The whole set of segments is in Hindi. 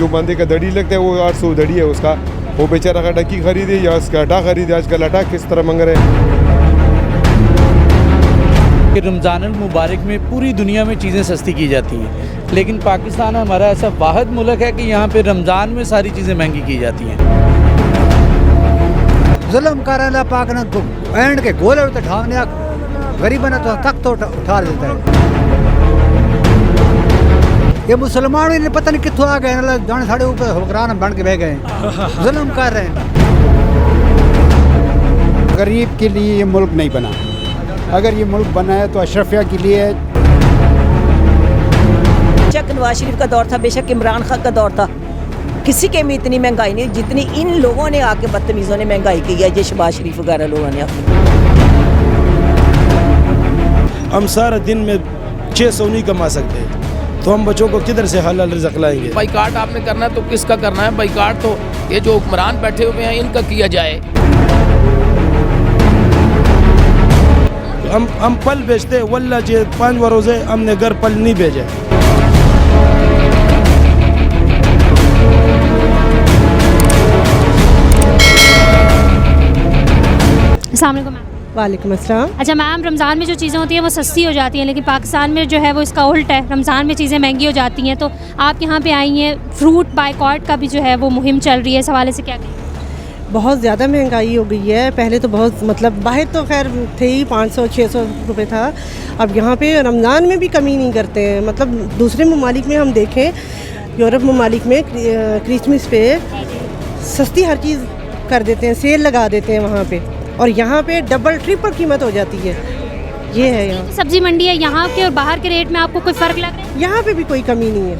जो बंदे का दड़ी लगता है वो 800 दड़ी है उसका, वो बेचारा का डक्की खरीदे या उसका आटा खरीदे। आजकल आटा किस तरह मंग रहे हैं। कि रमज़ानुल मुबारक में पूरी दुनिया में चीज़ें सस्ती की जाती हैं, लेकिन पाकिस्तान हमारा ऐसा वाहिद मुल्क है कि यहाँ पे रमज़ान में सारी चीज़ें महंगी की जाती हैं। जुल्म कर रहा पाक ने एंड के गोले तो ढांगने गरीब ने तो तक तो उठा देता है। ये मुसलमान ही पता नहीं कितों आ गए, जाने साढ़े ऊपर हुक्मरान बन के बह गए, जुल्म कर रहे हैं। गरीब के लिए ये मुल्क नहीं बना। अगर ये मुल्क बना है तो अशरफिया के लिए है। बेशक नवाज शरीफ का दौर था, बेशक इमरान खान का दौर था, किसी के में इतनी महंगाई नहीं जितनी इन लोगों ने आके बदतमीज़ों ने महंगाई की है। ये शहबाज शरीफ वगैरह लोगों ने आके हम सारा दिन में 600 नहीं कमा सकते, तो हम बच्चों को किधर से हलाल रिज़्क़ लाएंगे। बाइकाट आपने करना है तो किसका करना है? बाइकाट तो ये जो हुक्मरान बैठे हुए हैं इनका किया जाए। हम पल बेचते, वल्ला जे 5 रोज़े हमने घर पल नहीं भेजे। अस्सलाम वालेकुम अस्सलाम। अच्छा मैम, रमज़ान में जो चीज़ें होती हैं वो सस्ती हो जाती हैं, लेकिन पाकिस्तान में जो है वो इसका उल्ट है, रमज़ान में चीज़ें महंगी हो जाती हैं। तो आप यहाँ पे आई हैं, फ्रूट बाइकॉट का भी जो है वो मुहिम चल रही है, इस हवाले से क्या कहें? बहुत ज़्यादा महंगाई हो गई है। पहले तो बहुत मतलब बाहर तो खैर थे ही 500-600 रुपये था, अब यहाँ पे रमज़ान में भी कमी नहीं करते हैं। मतलब दूसरे ममालिक में हम देखें, यूरोप ममालिक में क्रिसमस पे सस्ती हर चीज़ कर देते हैं, सेल लगा देते हैं वहाँ पे, और यहाँ पे डबल ट्रिपल कीमत हो जाती है। ये है यहाँ सब्ज़ी मंडी है, यहाँ के और बाहर के रेट में आपको कोई फ़र्क लग रहा है? यहाँ पे भी कोई कमी नहीं है।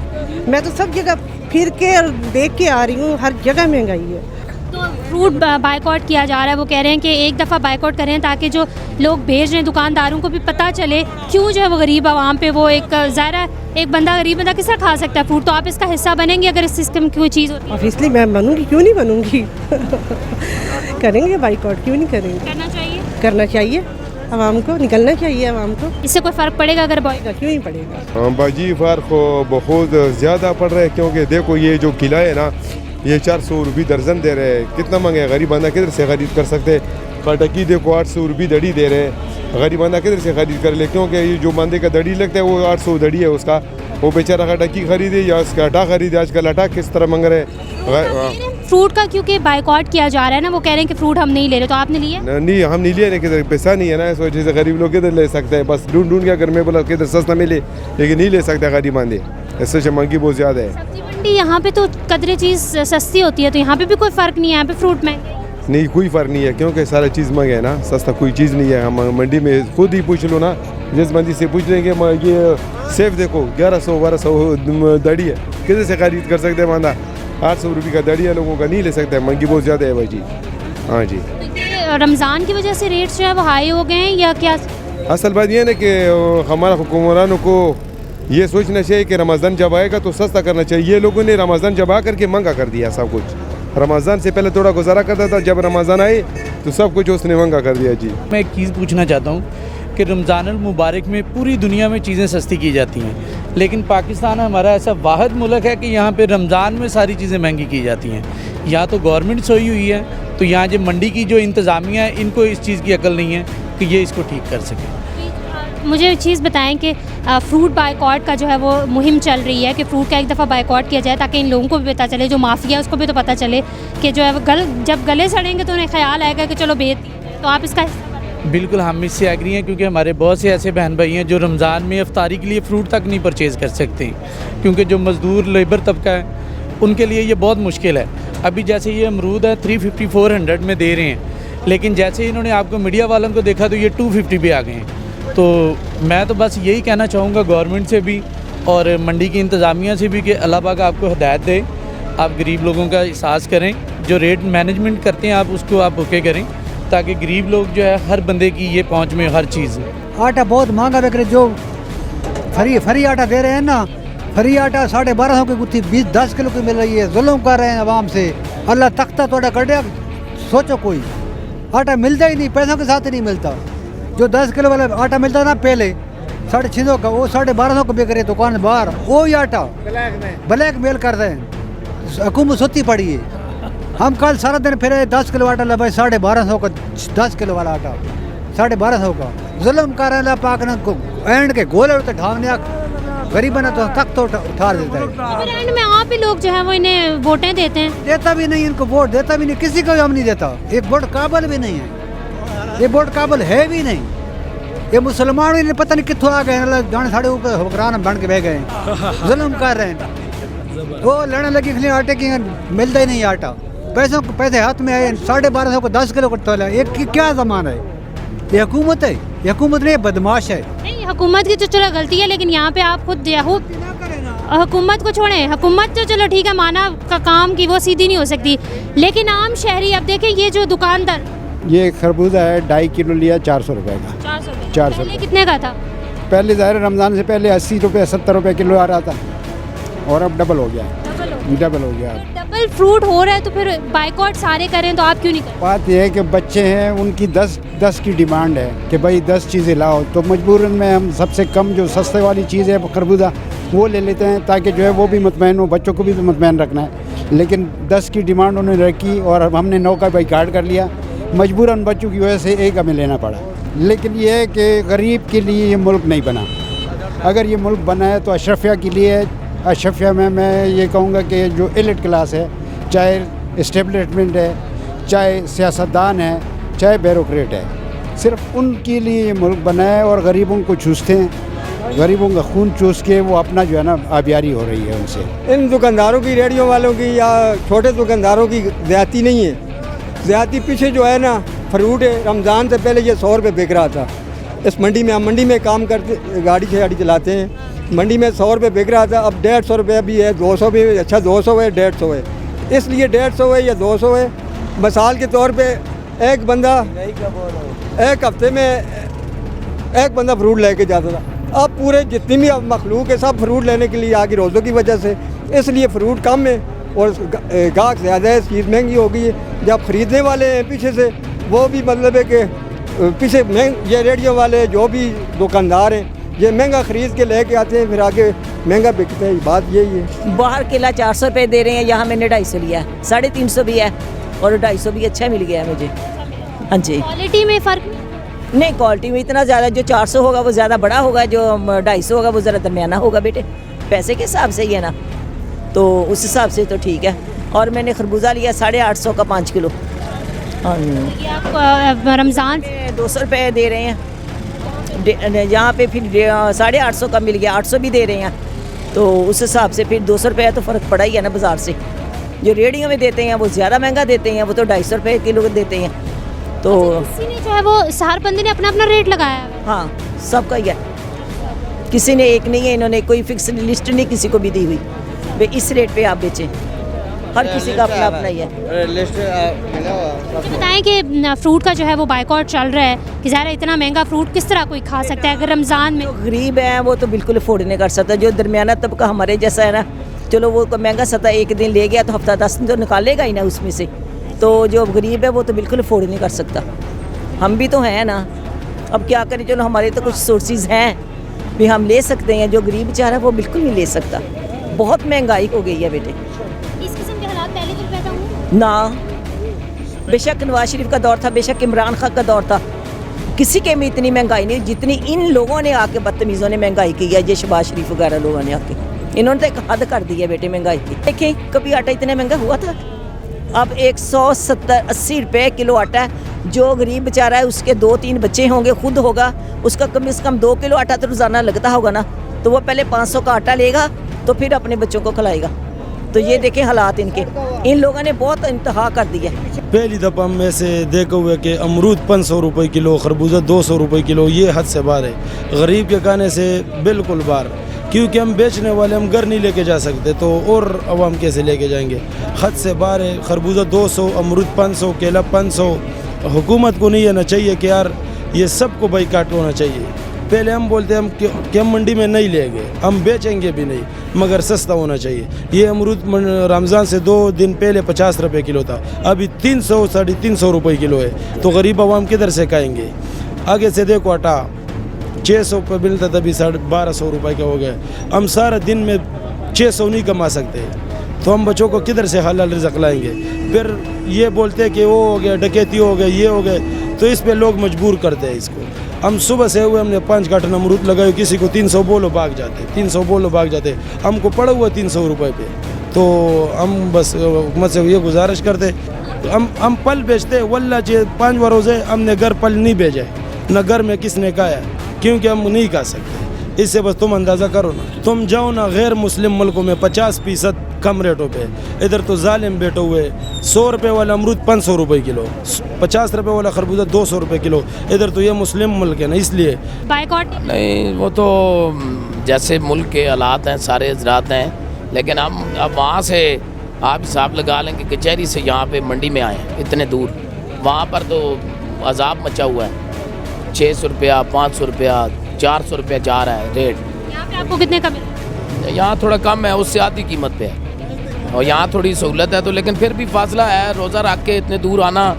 मैं तो सब जगह फिर के और देख के आ रही हूँ, हर जगह महंगाई है। तो फ्रूट बाइकआउट किया जा रहा है, वो कह रहे हैं कि एक दफ़ा बाइकआउट करें ताकि जो लोग भेज रहे हैं दुकानदारों को भी पता चले क्यों जो है वो गरीब आवाम पे वो एक ज़ाहिर एक बंदा गरीब बंदा किस तरह खा सकता है फ्रूट। तो आप इसका हिस्सा बनेंगे अगर इस सिस्टम की कोई चीज़ होती है? ऑब्वियसली मैं बनूंगी, क्यों नहीं बनूंगी करेंगे बाइकआउट, क्यों नहीं करेंगे? करना चाहिए आवाम को, निकलना चाहिए आवाम को। इससे कोई फ़र्क पड़ेगा अगर क्यों नहीं पड़ेगा? हाँ बाजी, फ़र्क बहुत ज़्यादा पड़ रहा है, क्योंकि देखो ये जो किला है ना, ये 400 रुपये दर्जन दे रहे हैं। कितना महंगा है, गरीब बंदा किधर से खरीद कर सकते हैं? कटकी देखो 800 रुपये दड़ी दे रहे हैं, गरीब बंदा किधर से खरीद कर ले? क्योंकि ये जो बंदे का दड़ी लगता है वो 800 दड़ी है उसका, वो बेचारा का डक्की खरीदे या उसका आटा खरीदे। आजकल आटा किस तरह मंग रहे हैं। फ्रूट का क्योंकि बाइकआउट किया जा रहा है ना, वो कह रहे हैं कि फ्रूट हम नहीं ले रहे, तो आपने लिया? नहीं, हम नहीं लिए, किधर पैसा नहीं है ना, इस वजह से गरीब लोग किधर ले सकते हैं? बस ढूंढ के अगर मैं बोला किधर सस्ता मिले, लेकिन नहीं ले सकता गरीब बंदे, इससे महंगी बहुत ज़्यादा है। सब्जी मंडी यहाँ पे तो कदरे चीज़ सस्ती होती है, तो यहाँ पे भी कोई फ़र्क नहीं है? यहाँ पे फ्रूट में नहीं, कोई फ़र्क नहीं है, क्योंकि सारा चीज़ महंगा है ना, सस्ता कोई चीज़ नहीं है। हम मंडी में खुद ही पूछ लो ना, जिस मंडी से पूछ लेंगे, ये सेब देखो 1100-1200 दड़ी है, किधर से खरीद कर सकते हैं? बंदा 800 रुपये का दड़ी है, लोगों का नहीं ले सकता है, महंगी बहुत ज़्यादा है भाई जी। हाँ जी, रमज़ान की वजह से रेट्स जो है वो हाई हो गए हैं या क्या? असल बात यह है ना कि हमारा हुक्मरानों को ये सोचना चाहिए कि रमज़ान जब आएगा तो सस्ता करना चाहिए। ये लोगों ने रमज़ान जब आ करके महंगा कर दिया सब कुछ। रमज़ान से पहले थोड़ा गुजारा करता था, जब रमज़ान आए तो सब कुछ उसने महंगा कर दिया जी। मैं एक चीज़ पूछना चाहता हूँ कि रमज़ानुल मुबारक में पूरी दुनिया में चीज़ें सस्ती की जाती हैं, लेकिन पाकिस्तान हमारा ऐसा वाहिद मुल्क है कि यहाँ पे रमज़ान में सारी चीज़ें महंगी की जाती हैं। यहाँ तो गवर्नमेंट सोई हुई है, तो यहाँ जो मंडी की जो इंतज़ामिया है, इनको इस चीज़ की अकल नहीं है कि ये इसको ठीक कर सकें। मुझे एक चीज़ बताएं कि फ्रूट बाइकआउट का जो है वो मुहिम चल रही है कि फ़्रूट का एक दफ़ा बाइकआउट किया जाए ताकि इन लोगों को भी पता चले, जो माफिया है उसको भी तो पता चले कि जो है वो जब गले सड़ेंगे तो उन्हें ख्याल आएगा कि चलो बेच दिए। तो आप इसका बिल्कुल हम इससे एग्री हैं, क्योंकि हमारे बहुत से ऐसे बहन भाई हैं जो रमज़ान में इफ्तारी के लिए फ़्रूट तक नहीं परचेज़ कर सकते, क्योंकि जो मज़दूर लेबर तबका है उनके लिए ये बहुत मुश्किल है। अभी जैसे ये अमरूद है 350-400 में दे रहे हैं, लेकिन जैसे इन्होंने आपको मीडिया वालों को देखा तो ये 250 पे आ गए हैं। तो मैं तो बस यही कहना चाहूँगा गवर्नमेंट से भी और मंडी की इंतज़ामिया से भी कि अल्लाह पाक आपको हिदायत दे, आप गरीब लोगों का एहसास करें, जो रेट मैनेजमेंट करते हैं आप उसको आप ओके करें, ताकि गरीब लोग जो है हर बंदे की ये पहुँच में हर चीज़। आटा बहुत महंगा बिक रहा है, जो फ्री आटा दे रहे हैं ना, फ्री आटा 1250 की गुत्थी 20-10 किलो की मिल रही है। जुल्म कर रहे हैं आवाम से, अल्लाह तख्ता थोड़ा कर दिया। सोचो कोई आटा मिलता ही नहीं, पैसों के साथ ही नहीं मिलता। जो 10 किलो वाला आटा मिलता ना पहले 650 का, वो 1250 का बिक रहे दुकान बाहर, वो ही आटा ब्लैक मेल कर रहे हैं। हुकूमत सोती पड़ी है। हम कल सारा दिन फिर 10 किलो आटा ला भाई 1250 का 10 किलो वाला आटा 1250 का जुल्म कर रहे हैं पाक ने एंड के गोले उठे ढावने गरीब ने तो तक तो उठा देता है। फिर एंड में आप ही लोग जो है वो इन्हें वोटें देते हैं। देता भी नहीं, इनको वोट देता भी नहीं, किसी को हम नहीं देता। एक वोट काबिल भी नहीं है, ये वोट काबिल है भी नहीं। ये मुसलमान इन्हें पता नहीं कितों आ गए, जाने साढ़े ऊपर हुक्मरान बन के बह गए, जुल्म कर रहे हैं। वो लड़ने लगी इसलिए आटे की मिलता ही नहीं आटा, पैसे हाथ में आए 1250 को 10 किलो का तोला। ये क्या जमाना है? ये हुकूमत है, ये हुकूमत नहीं, बदमाश है। नहीं, हुकूमत की तो चलो गलती है, लेकिन यहाँ पे आप खुद हुकूमत को छोड़ें। हुकूमत तो चलो ठीक है, माना का काम की वो सीधी नहीं हो सकती, लेकिन आम शहरी अब देखें ये जो दुकानदार, ये खरबूजा है 2.5 किलो लिया 400 रुपये का। 400 पहले कितने का था? पहले ज़ाहिर रमज़ान से पहले 80 रुपये 70 रुपये किलो आ रहा था, और अब डबल हो गया। डबल हो गया। डबल फ्रूट हो रहा है तो फिर बाइकआउट सारे करें, तो आप क्यों नहीं करें? बात यह है कि बच्चे हैं, उनकी 10 की डिमांड है कि भाई 10 चीज़ें लाओ, तो मजबूरन में हम सबसे कम जो सस्ते वाली चीज़ है खरबूजा वो ले लेते हैं, ताकि जो है वो भी मुतमैन हो, बच्चों को भी तो मुतमैन रखना है। लेकिन 10 की डिमांड उन्होंने रखी और हमने 9 का बाइकाट कर लिया, मजबूरन बच्चों की वजह से एक हमें लेना पड़ा। लेकिन ये है कि गरीब के लिए ये मुल्क नहीं बना। अगर ये मुल्क बना है तो अशरफिया के लिए है। अशरफिया में मैं ये कहूँगा कि जो एलिट क्लास है, चाहे इस्टेब्लिशमेंट है, चाहे सियासतदान है, चाहे ब्यूरोक्रेट है, सिर्फ उनके लिए ये मुल्क बना है। और गरीबों को चूसते हैं, गरीबों का खून चूस के वो अपना जो है ना आबियारी हो रही है उनसे। इन दुकानदारों की, रेडियो वालों की या छोटे दुकानदारों की ज़्यादती नहीं है। ज़्यादती पीछे जो है ना, फ्रूट है, रमज़ान से पहले ये 100 रुपये बिक रहा था। इस मंडी में, हम मंडी में काम करते, गाड़ी चलाते हैं, मंडी में 100 रुपये बिक रहा था, अब 150 रुपये भी है, 200 भी है। अच्छा 200 है, 150 है, इसलिए 150 है या 200 है। मिसाल के तौर पे एक बंदा एक हफ्ते में एक बंदा फ्रूट लेके जाता था, अब पूरे जितनी भी मखलूक है सब फ्रूट लेने के लिए आगे रोज़ों की वजह से, इसलिए फ्रूट कम है और गाहक ज़्यादा है, चीज़ महंगी हो गई है। जब ख़रीदने वाले हैं पीछे से, वो भी मतलब है कि पीछे ये रेडियो वाले जो भी दुकानदार हैं ये महंगा ख़रीद के लेके आते हैं, फिर आगे महंगा बिकता है। बात यही है। बाहर केला 400 रुपये दे रहे हैं, यहाँ मैंने 250 लिया है, 350 भी है और 250 भी अच्छा मिल गया है मुझे। हाँ जी, क्वालिटी में फ़र्क नहीं, क्वालिटी में इतना ज़्यादा, जो 400 होगा वो ज़्यादा बड़ा होगा, जो 250 होगा वो ज़रा दरमियाना होगा बेटे, पैसे के हिसाब से ही है ना, तो उस हिसाब से तो ठीक है। और मैंने खरबूजा लिया 850 का 5 किलो। आप रमज़ान 200 रुपये दे रहे हैं, यहाँ पे फिर 850 का मिल गया, 800 भी दे रहे हैं, तो उस हिसाब से फिर 200 रुपये तो फ़र्क पड़ा ही है ना बाज़ार से। जो रेडियो में देते हैं वो ज़्यादा महंगा देते हैं, वो तो 250 रुपये किलो देते हैं। तो किसी ने जो है वो हर बंदे ने अपना अपना रेट लगाया है। हाँ, सबका ही है, किसी ने एक नहीं है, इन्होंने कोई फिक्स लिस्ट नहीं किसी को भी दी हुई भाई इस रेट पे आप बेचें, हर किसी का अपना अपना ही है। मुझे बताएं कि फ्रूट का जो है वो बाइकआउट चल रहा है कि ज़रा इतना महंगा फ्रूट किस तरह कोई खा सकता है अगर रमज़ान में? जो गरीब है वो तो बिल्कुल अफोर्ड नहीं कर सकता, जो दरमियाना तबका हमारे जैसा है ना, चलो वो महंगा सता एक दिन ले गया तो हफ्ता 10 दिन तो निकालेगा ही ना उसमें से, तो जो गरीब है वो तो बिल्कुल अफोर्ड नहीं कर सकता। हम भी तो हैं ना, अब क्या करें, चलो हमारे तो कुछ सोर्सेज हैं भी हम ले सकते हैं, जो गरीब बेचारा है वो बिल्कुल नहीं ले सकता। बहुत महंगाई हो गई है बेटे, इस किस्म के हालात पहले तो पैदा हुए ना, बेशक नवाज शरीफ का दौर था, बेशक इमरान खान का दौर था, किसी के में इतनी महंगाई नहीं जितनी इन लोगों ने आके, बदतमीज़ों ने महंगाई की है, ये शहबाज शरीफ वगैरह लोगों ने आके, इन्होंने तो एक हद कर दी है बेटे महंगाई की। देखें कभी आटा इतना महंगा हुआ था, अब 170-80 रुपये किलो आटा है। जो गरीब बेचारा है उसके 2-3 बच्चे होंगे, खुद होगा, उसका कम से कम 2 किलो आटा तो रोज़ाना लगता होगा ना, तो वो पहले 500 का आटा लेगा तो फिर अपने बच्चों को खिलाएगा। तो ये देखें हालात इनके, इन लोगों ने बहुत इंतहा कर दिया। पहली दफ़ा में से देखे हुए कि अमरूद 500 रुपये किलो, खरबूजा 200 रुपये किलो, ये हद से बाहर है, गरीब के कहने से बिल्कुल बाहर, क्योंकि हम बेचने वाले हम घर नहीं लेके जा सकते, तो और अवाम कैसे लेके जाएंगे? हद से बाहर है। खरबूजा 200, अमरूद 500, केला 500। हुकूमत को नहीं आना चाहिए कि यार ये सबको बाइकाट होना चाहिए। पहले हम बोलते हम कि हम मंडी में नहीं लेंगे, हम बेचेंगे भी नहीं, मगर सस्ता होना चाहिए। ये अमरूद रमज़ान से 2 दिन पहले 50 रुपये किलो था, अभी 300-350 रुपये किलो है, तो गरीब अवाम किधर से खाएंगे? आगे से देखो आटा 600 पर मिलता था, अभी 1250 रुपये का हो गया। हम सारा दिन में 600 नहीं कमा सकते, तो हम बच्चों को किधर से हलाल रिज़्क़ लाएंगे? फिर ये बोलते हैं कि वो हो गया, डकैती हो गए, ये हो गए, तो इस पे लोग मजबूर करते हैं इसको। हम सुबह से हुए हमने 5 कार्टन अमरूद लगाए, किसी को 300 बोलो भाग जाते, 300 बोलो भाग जाते, हमको पड़ा हुआ 300 रुपये पे। तो हम बस हुकूमत से ये गुजारिश करते, हम पल बेचते, वल्ला 5 रोज़े हमने घर पल नहीं भेजे, न घर में किसने खाया, क्योंकि हम नहीं खा सकते। इससे बस तुम अंदाज़ा करो ना, तुम जाओ ना गैर मुस्लिम मुल्कों में 50% कम रेटों पे, इधर तो जालिम बैठे हुए 100 रुपये वाला अमरूद 500 रुपये किलो, 50 रुपये वाला खरबूजा 200 रुपये किलो, इधर तो ये मुस्लिम मुल्क है ना, इसलिए बाइकॉट नहीं, वो तो जैसे मुल्क के हालात हैं, सारे हजरात हैं, लेकिन हम अब वहाँ से आप हिसाब लगा लें कि कचहरी से यहाँ पे मंडी में आए हैं इतने दूर, वहाँ पर तो अजाब मचा हुआ है, 600 रुपया, 500 रुपया, 400 रुपया जा रहा है रेट। यहाँ पे आपको कितने का मिला? यहाँ थोड़ा कम है, उससे आधी कीमत पे है, और यहाँ थोड़ी सहूलत है, तो लेकिन फिर भी फासला है, रोज़ा रख के इतने दूर आना,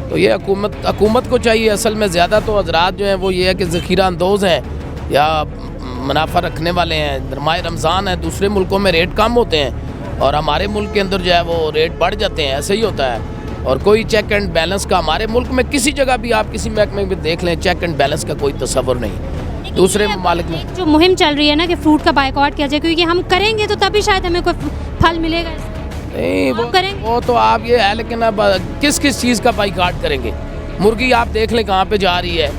तो ये हुकूमत को चाहिए। असल में ज़्यादा तो हजरात जो हैं वो ये है कि ज़ख़ीरा अंदोज़ हैं या मुनाफा रखने वाले हैं, माह रमज़ान है, दूसरे मुल्कों में रेट कम होते हैं और हमारे मुल्क के अंदर जो है वो रेट बढ़ जाते हैं, ऐसे ही होता है। और कोई चेक एंड बैलेंस का हमारे मुल्क में किसी जगह भी आप किसी महकमे में देख लें, चेक एंड बैलेंस का कोई तस्वर नहीं, दूसरे ममालिक में। जो मुहिम चल रही है ना कि फ्रूट का बाइकॉट किया जाए, क्योंकि हम करेंगे तो तभी शायद हमें कोई फल मिलेगा। नहीं, वो तो आप ये है, लेकिन अब किस चीज़ का बाइकॉट करेंगे? मुर्गी आप देख लें कहाँ पे जा रही है,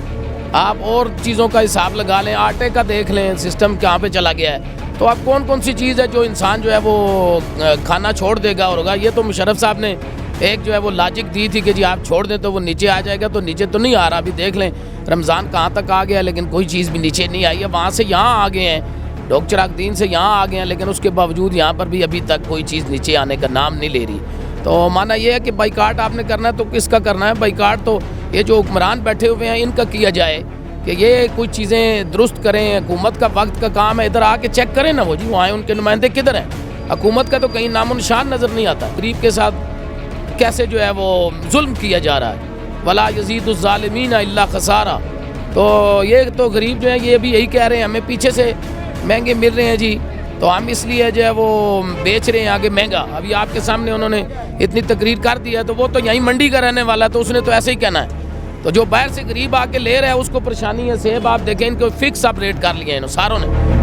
आप और चीज़ों का हिसाब लगा लें, आटे का देख लें सिस्टम कहाँ पे चला गया है, तो आप कौन सी चीज़ है जो इंसान जो है वो खाना छोड़ देगा और होगा। ये तो मुशर्रफ साहब ने एक जो है वो लॉजिक दी थी कि जी आप छोड़ दें तो वो नीचे आ जाएगा, तो नीचे तो नहीं आ रहा। अभी देख लें रमज़ान कहाँ तक आ गया, लेकिन कोई चीज़ भी नीचे नहीं आई है। वहाँ से यहाँ आ गए हैं, डॉक्टर चिराग दीन से यहाँ आ गए हैं, लेकिन उसके बावजूद यहाँ पर भी अभी तक कोई चीज़ नीचे आने का नाम नहीं ले रही। तो माना ये है कि बाइकाट आपने करना है तो किसका करना है बाइकाट? तो ये जो हुक्मरान बैठे हुए हैं इनका किया जाए कि ये कुछ चीज़ें दुरुस्त करें। हुकूमत का वक्त का काम है, इधर आके चेक करें ना, वो जी वो आए, उनके नुमाइंदे किधर हैं? हुकूमत का तो कहीं नामो निशान नज़र नहीं आता। गरीब के साथ कैसे जो है वो जुल्म किया जा रहा है, वला यज़ीदुज़्ज़ालिमीन इल्ला खसारा। तो ये तो गरीब जो है ये भी यही कह रहे हैं, हमें पीछे से महंगे मिल रहे हैं जी, तो हम इसलिए जो है वो बेच रहे हैं आगे महंगा। अभी आपके सामने उन्होंने इतनी तकरीर कर दी है, तो वो तो यहीं मंडी का रहने वाला है, तो उसने तो ऐसे ही कहना है। तो जो बाहर से गरीब आके ले रहा है उसको परेशानी है। सेब आप देखें, इनको फिक्स आप रेट कर लिए हैं सारों ने।